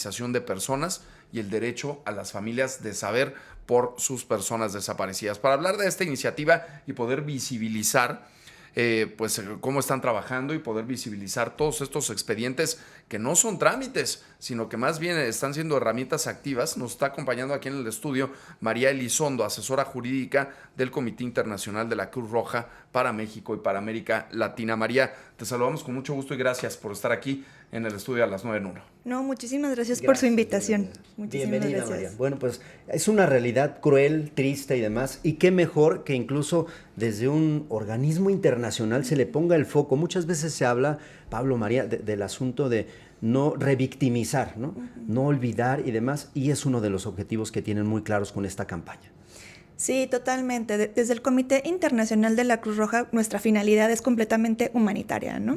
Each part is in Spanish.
de personas y el derecho a las familias de saber por sus personas desaparecidas. Para hablar de esta iniciativa y poder visibilizar pues cómo están trabajando y poder visibilizar todos estos expedientes que no son trámites, sino que más bien están siendo herramientas activas. Nos está acompañando aquí en el estudio María Elizondo, asesora jurídica del Comité Internacional de la Cruz Roja para México y para América Latina. María, te saludamos con mucho gusto y gracias por estar aquí en el estudio a las 9 en 1. No, muchísimas gracias por su invitación. Bienvenida, gracias. María. Bueno, pues es una realidad cruel, triste y demás, y qué mejor que incluso desde un organismo internacional se le ponga el foco. Muchas veces se habla, Pablo, María, del asunto de no revictimizar, ¿no? No olvidar y demás, y es uno de los objetivos que tienen muy claros con esta campaña. Sí, totalmente. Desde el Comité Internacional de la Cruz Roja, nuestra finalidad es completamente humanitaria, ¿no?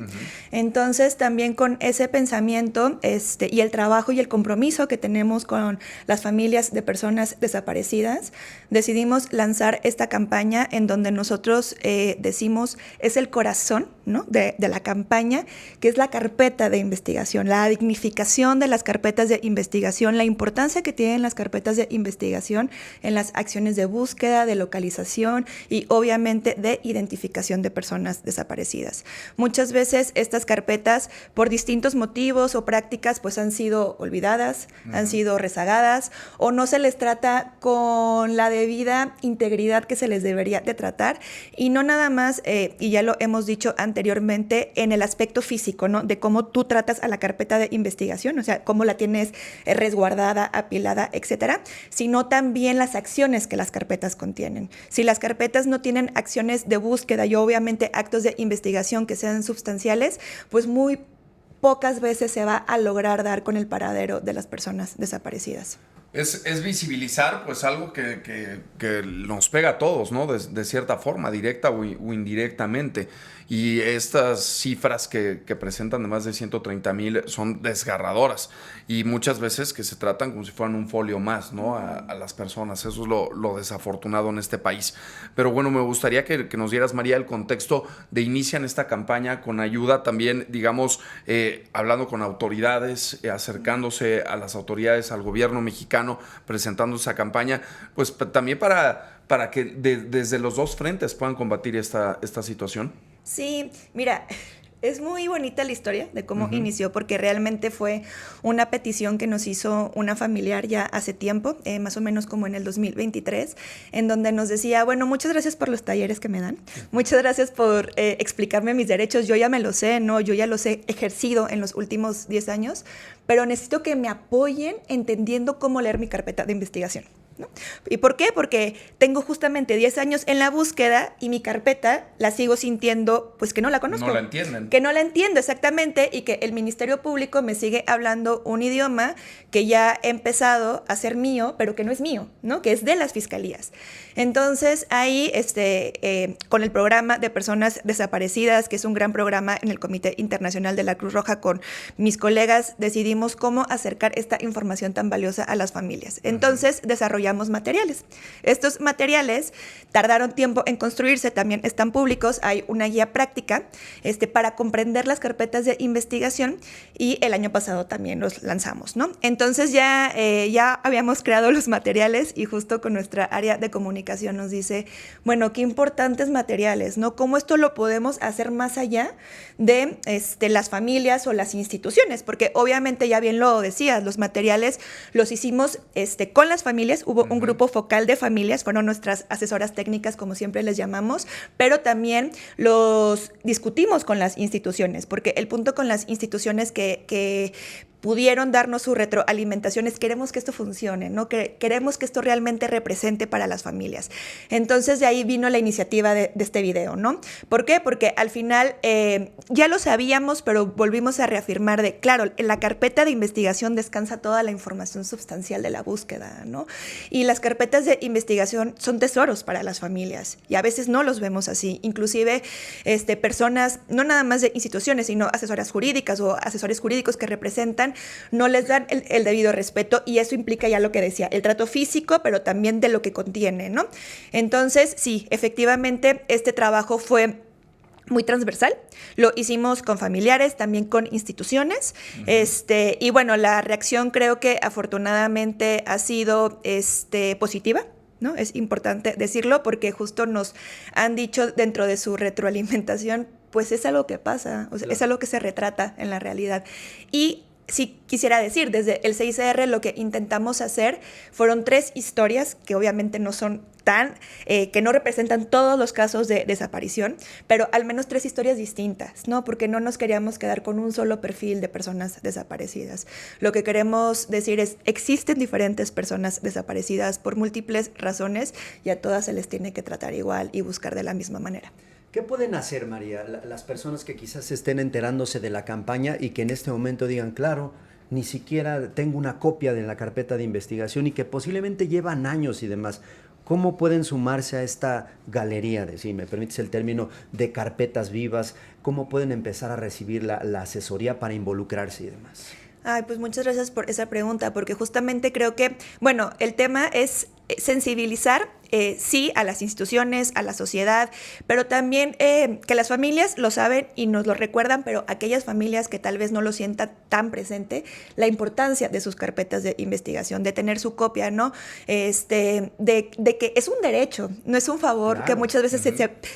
Entonces, también con ese pensamiento y el trabajo y el compromiso que tenemos con las familias de personas desaparecidas, decidimos lanzar esta campaña en donde nosotros decimos es el corazón, ¿no? de la campaña, que es la carpeta de investigación, la dignificación de las carpetas de investigación, la importancia que tienen las carpetas de investigación en las acciones de búsqueda, de localización y obviamente de identificación de personas desaparecidas. Muchas veces estas carpetas, por distintos motivos o prácticas, pues han sido olvidadas, han sido rezagadas o no se les trata con la debida integridad que se les debería de tratar, y no nada más, y ya lo hemos dicho anteriormente, en el aspecto físico, ¿no? De cómo tú tratas a la carpeta de investigación, o sea, cómo la tienes resguardada, apilada, etcétera, sino también las acciones que las carpetas contienen. Si las carpetas no tienen acciones de búsqueda y obviamente actos de investigación que sean sustanciales, pues muy pocas veces se va a lograr dar con el paradero de las personas desaparecidas. Es visibilizar pues algo que nos pega a todos, ¿no? De cierta forma, directa o indirectamente. Y estas cifras que presentan de más de 130,000 son desgarradoras. Y muchas veces que se tratan como si fueran un folio más, ¿no? A las personas. Eso es lo desafortunado en este país. Pero bueno, me gustaría que nos dieras, María, el contexto de inician esta campaña con ayuda también, digamos, hablando con autoridades, acercándose a las autoridades, al gobierno mexicano, presentando esa campaña, pues también para que desde los dos frentes puedan combatir esta situación. Sí, mira, es muy bonita la historia de cómo inició, porque realmente fue una petición que nos hizo una familiar ya hace tiempo, más o menos como en el 2023, en donde nos decía, bueno, muchas gracias por los talleres que me dan, muchas gracias por explicarme mis derechos, yo ya me los sé, ¿no? Yo ya los he ejercido en los últimos 10 años, pero necesito que me apoyen entendiendo cómo leer mi carpeta de investigación, ¿no? ¿Y por qué? Porque tengo justamente 10 años en la búsqueda y mi carpeta la sigo sintiendo, pues que no la conozco. No la entienden. Que no la entiendo exactamente, y que el Ministerio Público me sigue hablando un idioma que ya he empezado a ser mío, pero que no es mío, ¿no? Que es de las fiscalías. Entonces, ahí, con el programa de personas desaparecidas, que es un gran programa en el Comité Internacional de la Cruz Roja, con mis colegas, decidimos cómo acercar esta información tan valiosa a las familias. Entonces, desarrollamos materiales. Estos materiales tardaron tiempo en construirse, también están públicos, hay una guía práctica para comprender las carpetas de investigación, y el año pasado también los lanzamos, ¿no? Entonces ya habíamos creado los materiales, y justo con nuestra área de comunicación nos dice, bueno, qué importantes materiales, ¿no? ¿Cómo esto lo podemos hacer más allá de las familias o las instituciones? Porque obviamente, ya bien lo decías, los materiales los hicimos con las familias. Hubo un grupo focal de familias, fueron nuestras asesoras técnicas, como siempre les llamamos, pero también los discutimos con las instituciones, porque el punto con las instituciones que pudieron darnos su retroalimentación es: queremos que esto funcione, ¿no? Queremos que esto realmente represente para las familias. Entonces, de ahí vino la iniciativa de este video, ¿no? ¿Por qué? Porque al final ya lo sabíamos, pero volvimos a reafirmar claro, en la carpeta de investigación descansa toda la información sustancial de la búsqueda, ¿no? Y las carpetas de investigación son tesoros para las familias, y a veces no los vemos así. Inclusive, personas, no nada más de instituciones, sino asesoras jurídicas o asesores jurídicos que representan, no les dan el debido respeto, y eso implica ya lo que decía, el trato físico, pero también de lo que contiene, ¿no? Entonces, sí, efectivamente, este trabajo fue muy transversal. Lo hicimos con familiares, también con instituciones. Y bueno, la reacción creo que afortunadamente ha sido positiva, ¿no? Es importante decirlo porque justo nos han dicho dentro de su retroalimentación, pues es algo que pasa, o sea, es algo que se retrata en la realidad. Y sí quisiera decir, desde el 6R lo que intentamos hacer fueron 3 historias que obviamente no son que no representan todos los casos de desaparición, pero al menos 3 historias distintas, ¿no? Porque no nos queríamos quedar con un solo perfil de personas desaparecidas. Lo que queremos decir es, existen diferentes personas desaparecidas por múltiples razones y a todas se les tiene que tratar igual y buscar de la misma manera. ¿Qué pueden hacer, María, las personas que quizás estén enterándose de la campaña y que en este momento digan, claro, ni siquiera tengo una copia de la carpeta de investigación y que posiblemente llevan años y demás? ¿Cómo pueden sumarse a esta galería, si me permites el término, de carpetas vivas? ¿Cómo pueden empezar a recibir la asesoría para involucrarse y demás? Ay, pues muchas gracias por esa pregunta, porque justamente creo que, bueno, el tema es sensibilizar, sí, a las instituciones, a la sociedad, pero también que las familias lo saben y nos lo recuerdan, pero aquellas familias que tal vez no lo sientan tan presente, la importancia de sus carpetas de investigación, de tener su copia, ¿no? De que es un derecho, no es un favor, claro, que muchas veces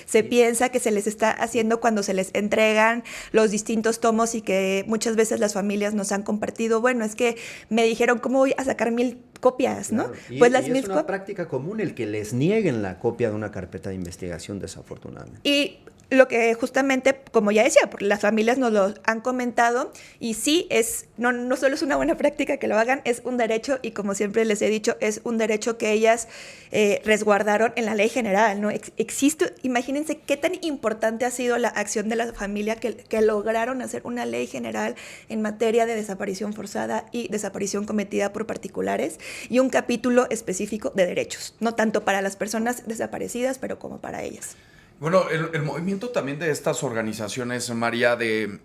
se piensa que se les está haciendo cuando se les entregan los distintos tomos y que muchas veces las familias nos han compartido, bueno, es que me dijeron, ¿cómo voy a sacar 1000 copias, ¿no? Claro. Pues es una práctica común el que les nieguen la copia de una carpeta de investigación, desafortunadamente. Y lo que justamente, como ya decía, porque las familias nos lo han comentado y sí, no solo es una buena práctica que lo hagan, es un derecho y como siempre les he dicho, es un derecho que ellas resguardaron en la ley general, ¿no? Existe, imagínense qué tan importante ha sido la acción de la familia que lograron hacer una ley general en materia de desaparición forzada y desaparición cometida por particulares y un capítulo específico de derechos, no tanto para las personas desaparecidas, pero como para ellas. Bueno, el movimiento también de estas organizaciones, María, de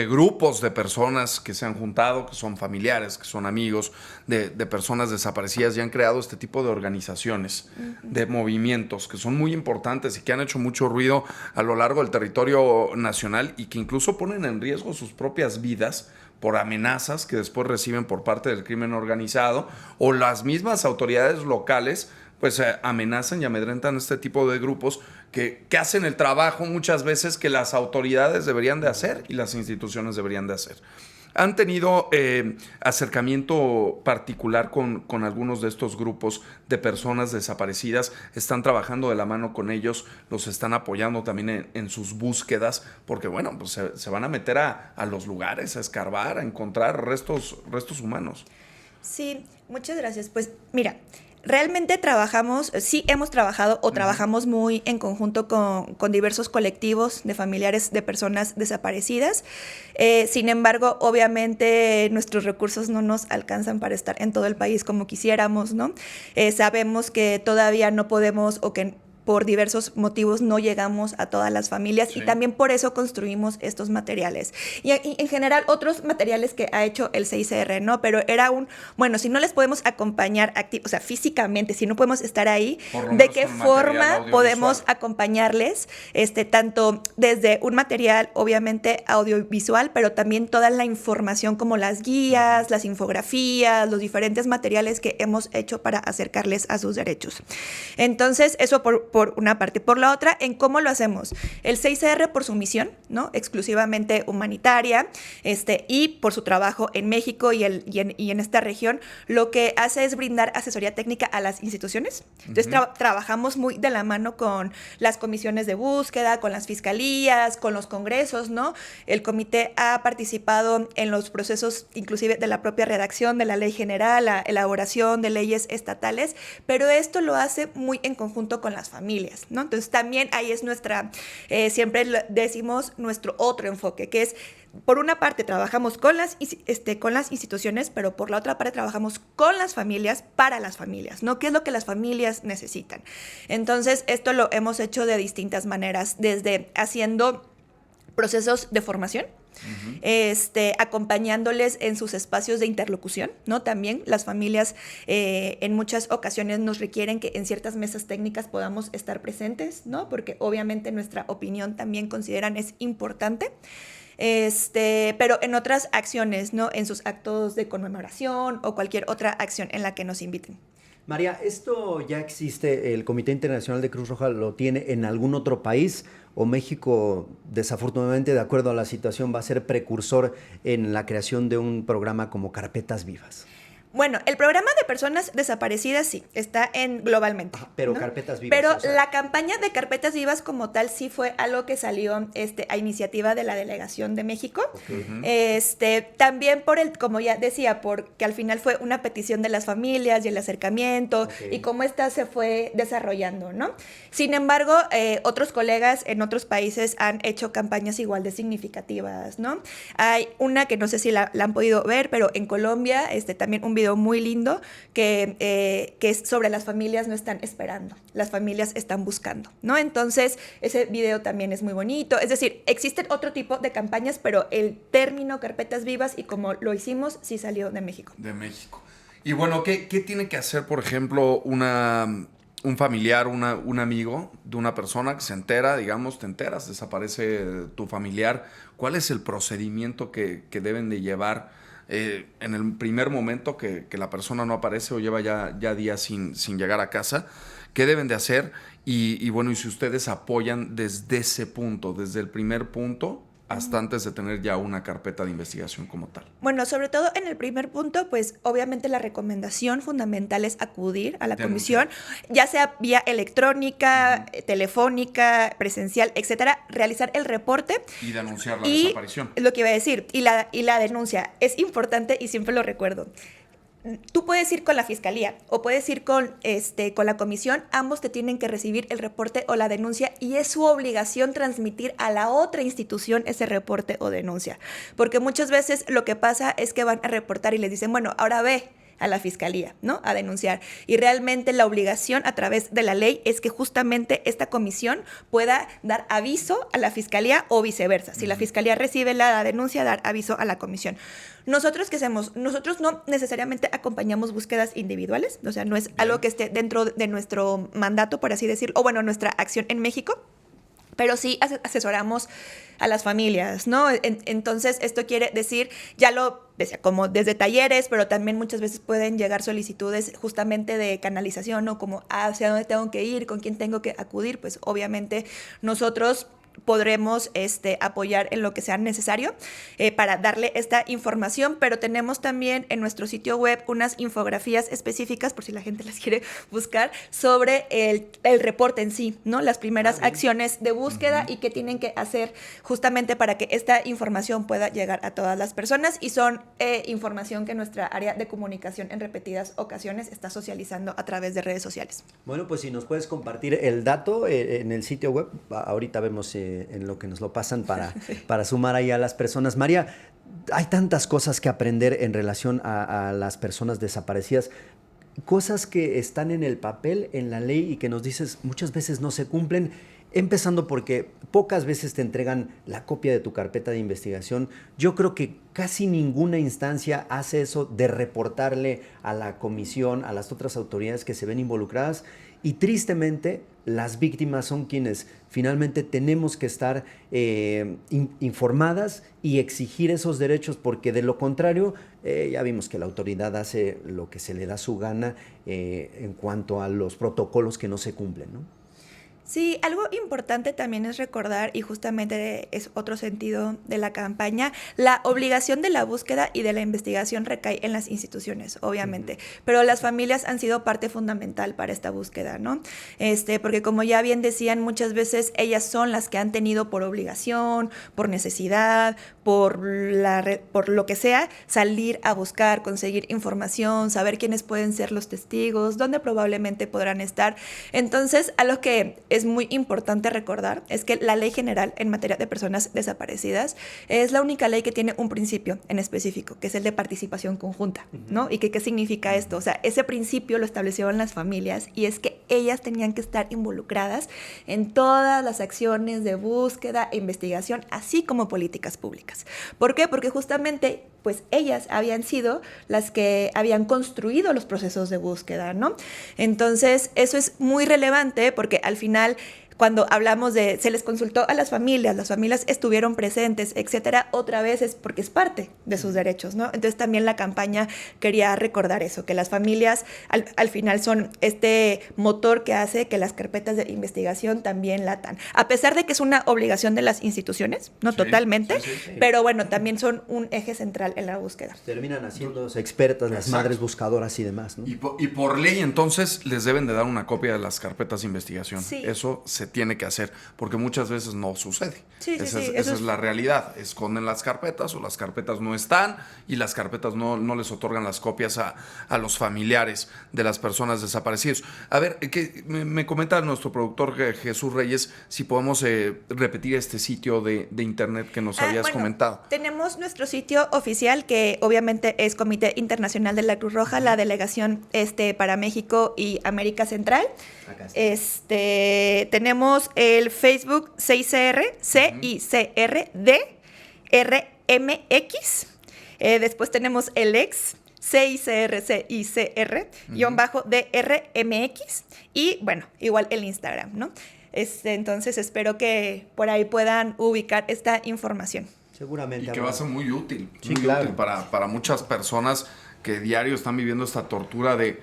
grupos de personas que se han juntado, que son familiares, que son amigos de personas desaparecidas y han creado este tipo de organizaciones, de movimientos que son muy importantes y que han hecho mucho ruido a lo largo del territorio nacional y que incluso ponen en riesgo sus propias vidas por amenazas que después reciben por parte del crimen organizado o las mismas autoridades locales pues amenazan y amedrentan este tipo de grupos que hacen el trabajo muchas veces que las autoridades deberían de hacer y las instituciones deberían de hacer. ¿Han tenido acercamiento particular con algunos de estos grupos de personas desaparecidas? ¿Están trabajando de la mano con ellos? ¿Los están apoyando también en sus búsquedas? Porque bueno, pues se van a meter a los lugares, a escarbar, a encontrar restos humanos. Sí, muchas gracias. Pues mira, realmente sí hemos trabajado o trabajamos muy en conjunto con diversos colectivos de familiares de personas desaparecidas. Sin embargo, obviamente nuestros recursos no nos alcanzan para estar en todo el país como quisiéramos, ¿no? Sabemos que todavía no podemos o que por diversos motivos no llegamos a todas las familias y también por eso construimos estos materiales. Y en general otros materiales que ha hecho el 6R, ¿no? Pero era bueno, si no les podemos acompañar o sea, físicamente, si no podemos estar ahí, ¿de qué forma podemos acompañarles? Tanto desde un material, obviamente, audiovisual, pero también toda la información como las guías, las infografías, los diferentes materiales que hemos hecho para acercarles a sus derechos. Entonces, eso por una parte. Por la otra, en cómo lo hacemos. El 6R por su misión, ¿no? Exclusivamente humanitaria, y por su trabajo en México y en esta región, lo que hace es brindar asesoría técnica a las instituciones. Entonces, trabajamos muy de la mano con las comisiones de búsqueda, con las fiscalías, con los congresos, ¿no? El comité ha participado en los procesos, inclusive de la propia redacción de la ley general, la elaboración de leyes estatales, pero esto lo hace muy en conjunto con las familias, ¿no? Entonces también ahí es siempre decimos nuestro otro enfoque, que es, por una parte trabajamos con las instituciones, pero por la otra parte trabajamos con las familias, para las familias, ¿no? ¿Qué es lo que las familias necesitan? Entonces esto lo hemos hecho de distintas maneras, desde haciendo procesos de formación, acompañándoles en sus espacios de interlocución, ¿no? También las familias en muchas ocasiones nos requieren que en ciertas mesas técnicas podamos estar presentes, ¿no? Porque obviamente nuestra opinión también consideran es importante. Pero en otras acciones, ¿no? En sus actos de conmemoración o cualquier otra acción en la que nos inviten. María, ¿esto ya existe, el Comité Internacional de Cruz Roja lo tiene en algún otro país o México, desafortunadamente, de acuerdo a la situación, va a ser precursor en la creación de un programa como Carpetas Vivas? Bueno, el programa de personas desaparecidas sí, está globalmente. Pero ¿no? Carpetas Vivas. Pero la campaña de Carpetas Vivas como tal sí fue algo que salió a iniciativa de la Delegación de México. Okay. También como ya decía, porque al final fue una petición de las familias y el acercamiento y cómo esta se fue desarrollando, ¿no? Sin embargo, otros colegas en otros países han hecho campañas igual de significativas, ¿no? Hay una que no sé si la han podido ver, pero en Colombia también un video muy lindo que es sobre las familias no están esperando, las familias están buscando, ¿no? Entonces, ese video también es muy bonito. Es decir, existen otro tipo de campañas, pero el término Carpetas Vivas y como lo hicimos, sí salió de México. De México. Y bueno, ¿qué tiene que hacer, por ejemplo, un familiar, un amigo de una persona que se entera, digamos, te enteras, desaparece tu familiar? ¿Cuál es el procedimiento que deben de llevar en el primer momento que la persona no aparece o lleva ya días sin llegar a casa? ¿Qué deben de hacer? Y bueno, y si ustedes apoyan desde ese punto, desde el primer punto, hasta antes de tener ya una carpeta de investigación como tal. Bueno, sobre todo en el primer punto, pues obviamente la recomendación fundamental es acudir a la comisión, ya sea vía electrónica, telefónica, presencial, etcétera, realizar el reporte. Y denunciar la desaparición. Lo que iba a decir, y la denuncia es importante y siempre lo recuerdo. Tú puedes ir con la fiscalía o puedes ir con la comisión, ambos te tienen que recibir el reporte o la denuncia y es su obligación transmitir a la otra institución ese reporte o denuncia. Porque muchas veces lo que pasa es que van a reportar y les dicen, bueno, ahora ve a la fiscalía, ¿no? A denunciar. Y realmente la obligación a través de la ley es que justamente esta comisión pueda dar aviso a la fiscalía o viceversa. Si la fiscalía recibe la denuncia, dar aviso a la comisión. ¿Nosotros qué hacemos? Nosotros no necesariamente acompañamos búsquedas individuales, o sea, no es algo que esté dentro de nuestro mandato, por así decirlo, o bueno, nuestra acción en México. Pero sí asesoramos a las familias, ¿no? Entonces, esto quiere decir, como desde talleres, pero también muchas veces pueden llegar solicitudes justamente de canalización, ¿no? Como hacia dónde tengo que ir, con quién tengo que acudir, pues obviamente nosotros podremos apoyar en lo que sea necesario para darle esta información, pero tenemos también en nuestro sitio web unas infografías específicas, por si la gente las quiere buscar, sobre el reporte en sí, ¿no? Las primeras acciones de búsqueda y qué tienen que hacer justamente para que esta información pueda llegar a todas las personas y son información que nuestra área de comunicación en repetidas ocasiones está socializando a través de redes sociales. Bueno, pues si nos puedes compartir el dato en el sitio web, ahorita vemos en lo que nos lo pasan para sumar ahí a las personas. María, hay tantas cosas que aprender en relación a las personas desaparecidas, cosas que están en el papel, en la ley y que nos dices muchas veces no se cumplen, empezando porque pocas veces te entregan la copia de tu carpeta de investigación. Yo creo que casi ninguna instancia hace eso de reportarle a la comisión, a las otras autoridades que se ven involucradas. Y tristemente, las víctimas son quienes finalmente tenemos que estar informadas y exigir esos derechos, porque de lo contrario, ya vimos que la autoridad hace lo que se le da su gana en cuanto a los protocolos que no se cumplen, ¿no? Sí, algo importante también es recordar, y justamente es otro sentido de la campaña, la obligación de la búsqueda y de la investigación recae en las instituciones, obviamente, pero las familias han sido parte fundamental para esta búsqueda, ¿no? Porque como ya bien decían, muchas veces ellas son las que han tenido por obligación, por necesidad, por lo que sea, salir a buscar, conseguir información, saber quiénes pueden ser los testigos, dónde probablemente podrán estar. Entonces, a lo que es muy importante recordar es que la Ley General en materia de personas desaparecidas es la única ley que tiene un principio en específico, que es el de participación conjunta, ¿no? ¿Y qué significa esto? O sea, ese principio lo establecieron las familias y es que ellas tenían que estar involucradas en todas las acciones de búsqueda e investigación, así como políticas públicas. víctimas. ¿Por qué? Porque justamente pues ellas habían sido las que habían construido los procesos de búsqueda, ¿no? Entonces, eso es muy relevante porque al final, cuando hablamos de, se les consultó a las familias estuvieron presentes, etcétera, otra vez es porque es parte de sus derechos, ¿no? Entonces también la campaña quería recordar eso, que las familias al final son este motor que hace que las carpetas de investigación también latan. A pesar de que es una obligación de las instituciones, ¿no? Sí, totalmente, sí. pero bueno, también son un eje central en la búsqueda. Terminan haciéndose expertas las madres buscadoras y demás, ¿no? Y por ley, entonces, les deben de dar una copia de las carpetas de investigación. Sí. Eso se tiene que hacer, porque muchas veces no sucede. Sí, esa sí, es la realidad. Esconden las carpetas o las carpetas no están y las carpetas no les otorgan las copias a los familiares de las personas desaparecidas. A ver, me comenta nuestro productor Jesús Reyes si podemos repetir este sitio de internet que nos habías comentado. Tenemos nuestro sitio oficial, que obviamente es Comité Internacional de la Cruz Roja, la delegación para México y América Central. Tenemos el Facebook CICR, CICRD-RMX. Después tenemos el ex CICR-DRMX. Y bueno, igual el Instagram, ¿no? Entonces espero que por ahí puedan ubicar esta información. Seguramente. Y que va a ser muy útil. Sí, muy claro. útil para muchas personas que diario están viviendo esta tortura de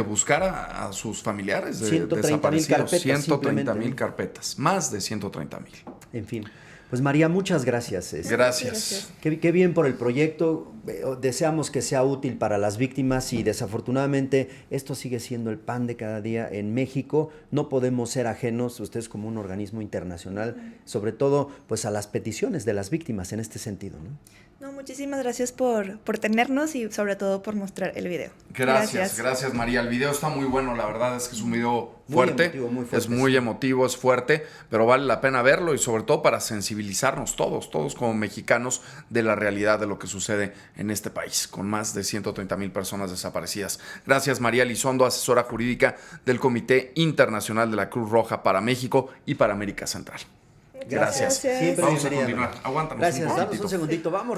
buscar a sus familiares 130,000 carpetas. 130,000 carpetas. Más de 130,000. En fin. Pues María, muchas gracias. Gracias. Qué bien por el proyecto. Deseamos que sea útil para las víctimas y desafortunadamente esto sigue siendo el pan de cada día en México. No podemos ser ajenos, ustedes como un organismo internacional, sobre todo pues a las peticiones de las víctimas en este sentido, ¿no? No, muchísimas gracias por tenernos y sobre todo por mostrar el video. Gracias María. El video está muy bueno, la verdad es que es un video fuerte. Muy fuerte, es muy emotivo, es fuerte, pero vale la pena verlo y sobre todo para sensibilizarnos todos como mexicanos de la realidad de lo que sucede en este país, con más de 130,000 personas desaparecidas. Gracias María Elizondo, asesora jurídica del Comité Internacional de la Cruz Roja para México y para América Central. Gracias. Siempre Vamos a bienvenida. continuar. Aguántanos. Gracias, un damos momentito. un segundito. Vamos